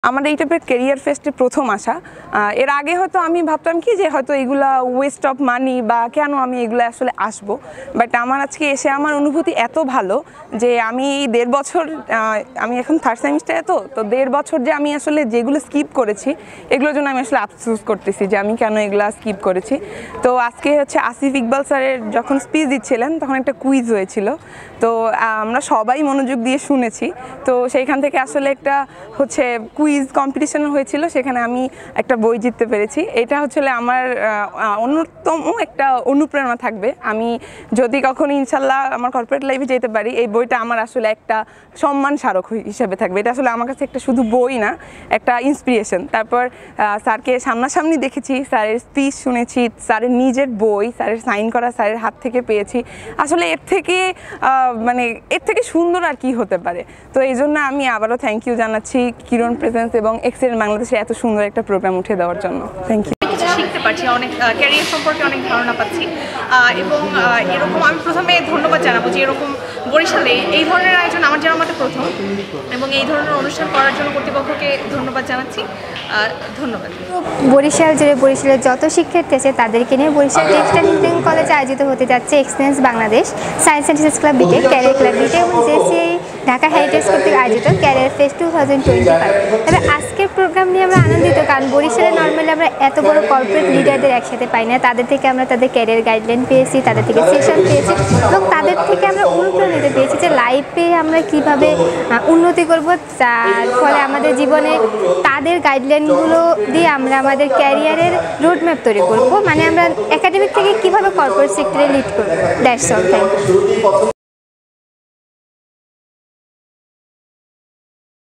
আমার এই টাইপের ক্যারিয়ার ফেস্টে প্রথম আসা। এর আগে হয়তো আমি ভাবতাম কি যে হয়তো এগুলা ওয়েস্ট অফ মানি বা কেন আমি এগুলো আসলে আসবো, বাট আমার আজকে এসে আমার অনুভূতি এত ভালো যে আমি এই 1.5 বছর, আমি এখন 3rd সেমিস্টারে, তো 1.5 বছর যে আমি আসলে যেগুলো স্কিপ করেছি এগুলোর জন্য আমি আসলে আফসোস করতেছি যে আমি কেন এগুলো স্কিপ করেছি। তো আজকে হচ্ছে আসিফ ইকবাল স্যারের যখন স্পিচ দিচ্ছিলেন তখন একটা কুইজ হয়েছিল, তো আমরা সবাই মনোযোগ দিয়ে শুনেছি। তো সেইখান থেকে আসলে একটা হচ্ছে কুইজ কম্পিটিশন হয়েছিল, সেখানে আমি একটা বই জিততে পেরেছি। এটা হচ্ছে আমার অন্যতম একটা অনুপ্রেরণা থাকবে। আমি যদি কখনো ইনশাল্লাহ আমার কর্পোরেট লাইফে যেতে পারি, এই বইটা আমার আসলে একটা সম্মান স্মারক হিসেবে থাকবে। এটা আসলে আমার কাছে একটা শুধু বই না, একটা ইন্সপিরেশন। তারপর স্যারকে সামনাসামনি দেখেছি, স্যারের স্পিচ শুনেছি, স্যারের নিজের বই, স্যারের সাইন করা স্যারের হাত থেকে পেয়েছি। আসলে এর থেকে সুন্দর আর কি হতে পারে। তো এই জন্য আমি আবারও থ্যাংক ইউ জানাচ্ছি কিরণ প্রেজেন্স এবং এক্সেলেন্ট বাংলাদেশে এত সুন্দর একটা প্রোগ্রাম উঠে দেওয়ার জন্য। Thank you. কিছু শিখতে পারছি, অনেক ক্যারিয়ার সম্পর্কে অনেক ধারণা পাচ্ছি, এবং এরকম আমি প্রথমে ধন্যবাদ জানাবো যে এরকম বরিশালে এই ধরনের আয়োজন আমার জানার মতো প্রথম, এবং এই ধরনের অনুষ্ঠান করার জন্য কর্তৃপক্ষকে ধন্যবাদ জানাচ্ছি। ধন্যবাদ। বরিশাল জুড়ে বরিশালের যত শিক্ষার্থী আছে তাদেরকে নিয়ে বরিশাল টেক্সটাইল ইঞ্জিনিয়ারিং কলেজে আয়োজিত হতে যাচ্ছে excellence Bangladesh science and research club BTech, career club BTech এবং জেসিআই ঢাকা হেরিটেজ কর্তৃক আয়োজিত ক্যারিয়ার ফেস্ট 2025। তবে আজকের প্রোগ্রাম নিয়ে আমরা আনন্দিত, কারণ বরিশালে নর্মালি আমরা এত বড় কর্পোরেট লিডারদের একসাথে পাই না। তাদের থেকে আমরা তাদের ক্যারিয়ার গাইডলাইন পেয়েছি, তাদের থেকে সেশন পেয়েছি এবং তাদের থেকে আমরা অনুপ্রাণিত পেয়েছি যে লাইফে আমরা কীভাবে উন্নতি করব, যার ফলে আমাদের জীবনে তাদের গাইডলাইনগুলো দিয়ে আমরা আমাদের ক্যারিয়ারের রোডম্যাপ তৈরি করব। মানে আমরা একাডেমিক থেকে কীভাবে কর্পোরেট সেক্টরে লিড করব। That's all. Thank you.